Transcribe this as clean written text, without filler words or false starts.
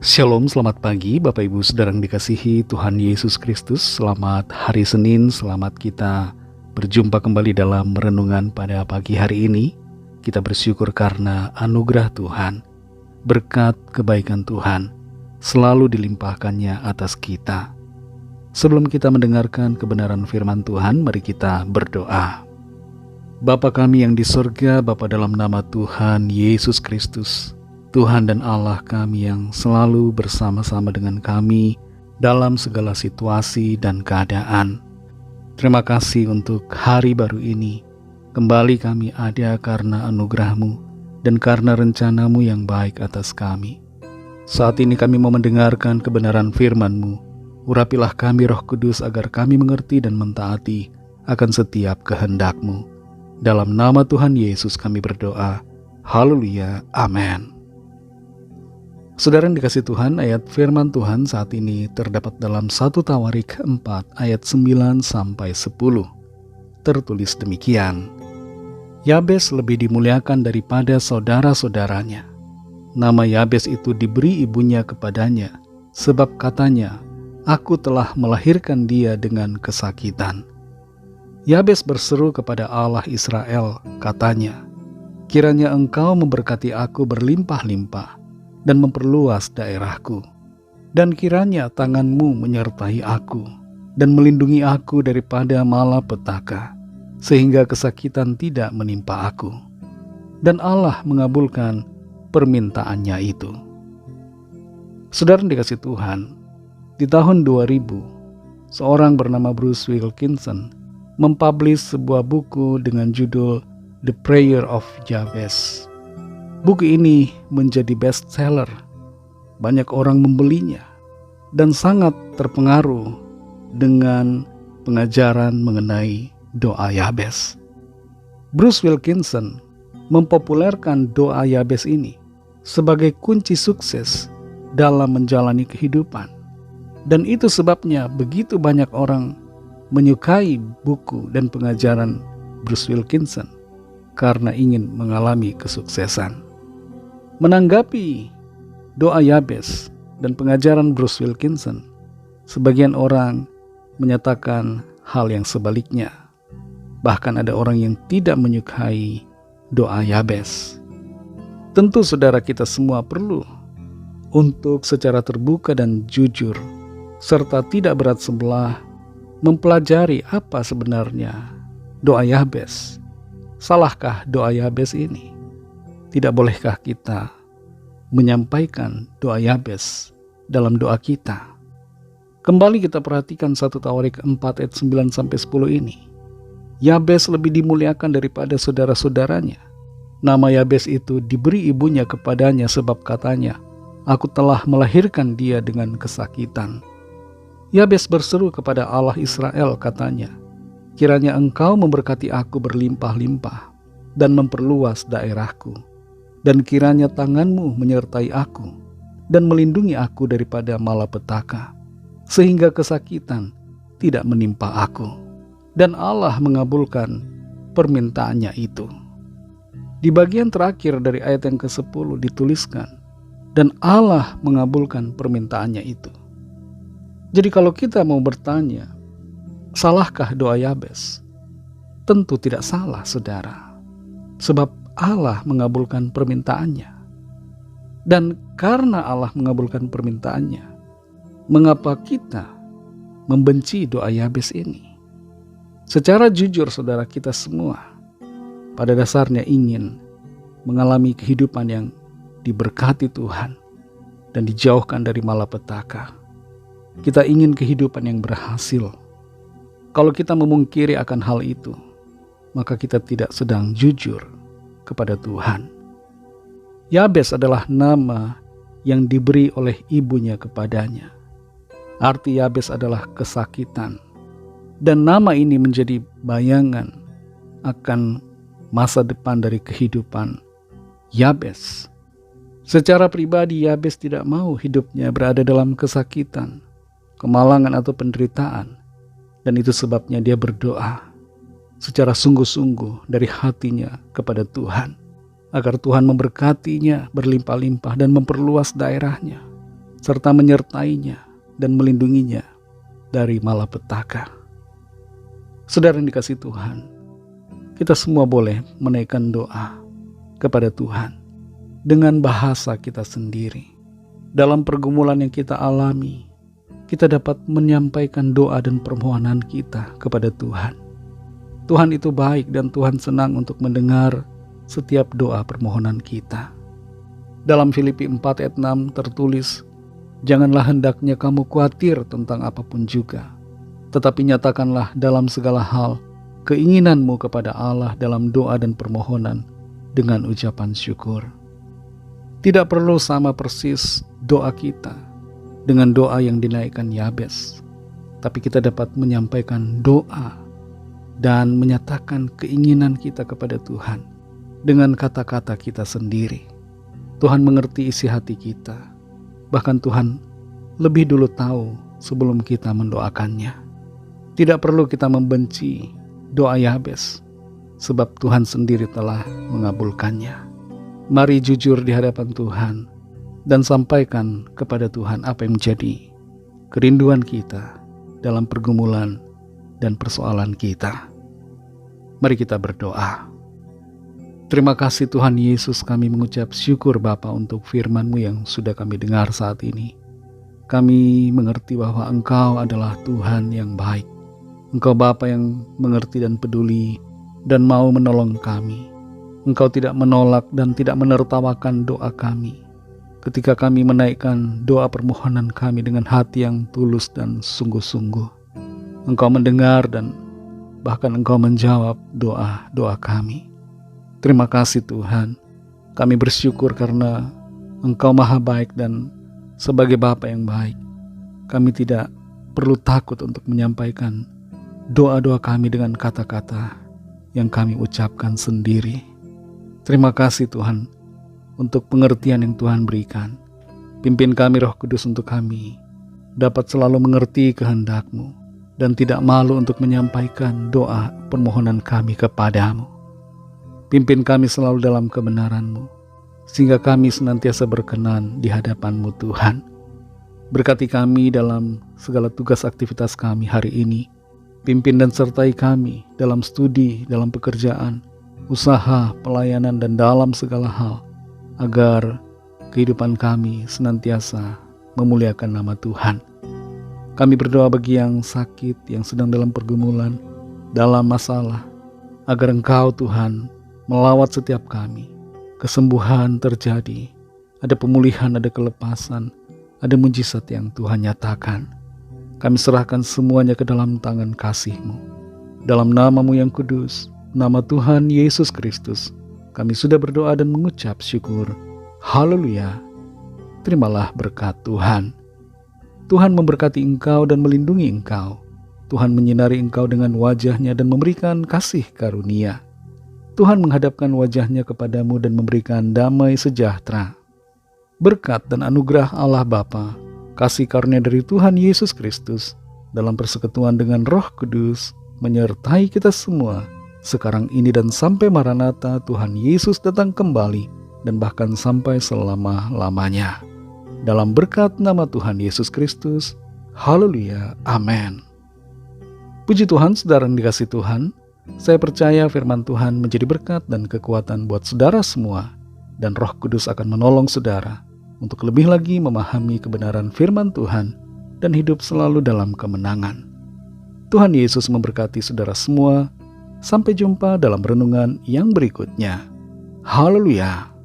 Shalom, selamat pagi Bapak Ibu Saudara yang dikasihi Tuhan Yesus Kristus. Selamat hari Senin, selamat kita berjumpa kembali dalam renungan pada pagi hari ini. Kita bersyukur karena anugerah Tuhan, berkat kebaikan Tuhan selalu dilimpahkannya atas kita. Sebelum kita mendengarkan kebenaran firman Tuhan, mari kita berdoa. Bapa kami yang di sorga, Bapa dalam nama Tuhan Yesus Kristus, Tuhan dan Allah kami yang selalu bersama-sama dengan kami dalam segala situasi dan keadaan. Terima kasih untuk hari baru ini. Kembali kami ada karena anugerah-Mu dan karena rencana-Mu yang baik atas kami. Saat ini kami mau mendengarkan kebenaran firman-Mu. Urapilah kami Roh Kudus agar kami mengerti dan mentaati akan setiap kehendak-Mu. Dalam nama Tuhan Yesus kami berdoa. Haleluya. Amin. Saudara yang dikasih Tuhan, ayat firman Tuhan saat ini terdapat dalam 1 Tawarik 4 ayat 9-10. Tertulis demikian. Yabes lebih dimuliakan daripada saudara-saudaranya. Nama Yabes itu diberi ibunya kepadanya, sebab katanya, aku telah melahirkan dia dengan kesakitan. Yabes berseru kepada Allah Israel, katanya, kiranya engkau memberkati aku berlimpah-limpah, dan memperluas daerahku. Dan kiranya tangan-Mu menyertai aku, dan melindungi aku daripada malapetaka, sehingga kesakitan tidak menimpa aku. Dan Allah mengabulkan permintaannya itu. Saudara yang dikasih Tuhan, di tahun 2000, seorang bernama Bruce Wilkinson mempublish sebuah buku dengan judul The Prayer of Jabez. Buku ini menjadi bestseller. Banyak orang membelinya dan sangat terpengaruh dengan pengajaran mengenai doa Yabez. Bruce Wilkinson mempopulerkan doa Yabez ini sebagai kunci sukses dalam menjalani kehidupan. Dan itu sebabnya begitu banyak orang menyukai buku dan pengajaran Bruce Wilkinson karena ingin mengalami kesuksesan. Menanggapi doa Yabez dan pengajaran Bruce Wilkinson, sebagian orang menyatakan hal yang sebaliknya. Bahkan ada orang yang tidak menyukai doa Yabez. Tentu saudara kita semua perlu untuk secara terbuka dan jujur, serta tidak berat sebelah, mempelajari apa sebenarnya doa Yabez. Salahkah doa Yabez ini? Tidak bolehkah kita menyampaikan doa Yabez dalam doa kita? Kembali kita perhatikan 1 Tawarik 4 ayat 9-10 ini. Yabez lebih dimuliakan daripada saudara-saudaranya. Nama Yabez itu diberi ibunya kepadanya sebab katanya, aku telah melahirkan dia dengan kesakitan. Yabez berseru kepada Allah Israel, katanya, kiranya engkau memberkati aku berlimpah-limpah dan memperluas daerahku. Dan kiranya tangan-Mu menyertai aku dan melindungi aku daripada malapetaka, sehingga kesakitan tidak menimpa aku. Dan Allah mengabulkan permintaannya itu. Di bagian terakhir dari ayat yang ke-10 dituliskan, dan Allah mengabulkan permintaannya itu. Jadi kalau kita mau bertanya, salahkah doa Yabez? Tentu tidak salah, saudara. Sebab Allah mengabulkan permintaannya. Dan karena Allah mengabulkan permintaannya, mengapa kita membenci doa Yabez ini? Secara jujur saudara, kita semua pada dasarnya ingin mengalami kehidupan yang diberkati Tuhan dan dijauhkan dari malapetaka. Kita ingin kehidupan yang berhasil. Kalau kita memungkiri akan hal itu, maka kita tidak sedang jujur kepada Tuhan. Yabez adalah nama yang diberi oleh ibunya kepadanya. Arti Yabez adalah kesakitan. Dan nama ini menjadi bayangan akan masa depan dari kehidupan Yabez. Secara pribadi Yabez tidak mau hidupnya berada dalam kesakitan, kemalangan atau penderitaan. Dan itu sebabnya dia berdoa secara sungguh-sungguh dari hatinya kepada Tuhan, agar Tuhan memberkatinya berlimpah-limpah dan memperluas daerahnya, serta menyertainya dan melindunginya dari malapetaka. Saudara yang dikasihi Tuhan, kita semua boleh menaikkan doa kepada Tuhan dengan bahasa kita sendiri. Dalam pergumulan yang kita alami, kita dapat menyampaikan doa dan permohonan kita kepada Tuhan. Tuhan itu baik dan Tuhan senang untuk mendengar setiap doa permohonan kita. Dalam Filipi 4 ayat 6 tertulis, "Janganlah hendaknya kamu khawatir tentang apapun juga, tetapi nyatakanlah dalam segala hal keinginanmu kepada Allah dalam doa dan permohonan dengan ucapan syukur." Tidak perlu sama persis doa kita dengan doa yang dinaikkan Yabes, tapi kita dapat menyampaikan doa dan menyatakan keinginan kita kepada Tuhan dengan kata-kata kita sendiri. Tuhan mengerti isi hati kita, bahkan Tuhan lebih dulu tahu sebelum kita mendoakannya. Tidak perlu kita membenci doa Yabes, sebab Tuhan sendiri telah mengabulkannya. Mari jujur di hadapan Tuhan dan sampaikan kepada Tuhan apa yang menjadi kerinduan kita dalam pergumulan dan persoalan kita. Mari kita berdoa. Terima kasih Tuhan Yesus, kami mengucap syukur Bapa untuk firman-Mu yang sudah kami dengar saat ini. Kami mengerti bahwa Engkau adalah Tuhan yang baik. Engkau Bapa yang mengerti dan peduli dan mau menolong kami. Engkau tidak menolak dan tidak menertawakan doa kami ketika kami menaikkan doa permohonan kami dengan hati yang tulus dan sungguh-sungguh. Engkau mendengar dan bahkan Engkau menjawab doa-doa kami. Terima kasih Tuhan. Kami bersyukur karena Engkau maha baik dan sebagai Bapa yang baik, kami tidak perlu takut untuk menyampaikan doa-doa kami dengan kata-kata yang kami ucapkan sendiri. Terima kasih Tuhan untuk pengertian yang Tuhan berikan. Pimpin kami Roh Kudus untuk kami dapat selalu mengerti kehendak-Mu dan tidak malu untuk menyampaikan doa permohonan kami kepadamu. Pimpin kami selalu dalam kebenaran-Mu, sehingga kami senantiasa berkenan di hadapan-Mu Tuhan. Berkati kami dalam segala tugas aktivitas kami hari ini. Pimpin dan sertai kami dalam studi, dalam pekerjaan, usaha, pelayanan, dan dalam segala hal, agar kehidupan kami senantiasa memuliakan nama Tuhan. Kami berdoa bagi yang sakit, yang sedang dalam pergumulan, dalam masalah, agar Engkau Tuhan melawat setiap kami. Kesembuhan terjadi, ada pemulihan, ada kelepasan, ada mujizat yang Tuhan nyatakan. Kami serahkan semuanya ke dalam tangan kasih-Mu. Dalam nama-Mu yang kudus, nama Tuhan Yesus Kristus, kami sudah berdoa dan mengucap syukur. Haleluya. Terimalah berkat Tuhan. Tuhan memberkati engkau dan melindungi engkau. Tuhan menyinari engkau dengan wajah-Nya dan memberikan kasih karunia. Tuhan menghadapkan wajah-Nya kepadamu dan memberikan damai sejahtera. Berkat dan anugerah Allah Bapa, kasih karunia dari Tuhan Yesus Kristus, dalam persekutuan dengan Roh Kudus, menyertai kita semua, sekarang ini dan sampai Maranatha Tuhan Yesus datang kembali, dan bahkan sampai selama-lamanya. Dalam berkat nama Tuhan Yesus Kristus, haleluya, amin. Puji Tuhan, saudara yang dikasihi Tuhan, saya percaya firman Tuhan menjadi berkat dan kekuatan buat saudara semua, dan Roh Kudus akan menolong saudara untuk lebih lagi memahami kebenaran firman Tuhan dan hidup selalu dalam kemenangan. Tuhan Yesus memberkati saudara semua. Sampai jumpa dalam renungan yang berikutnya. Haleluya.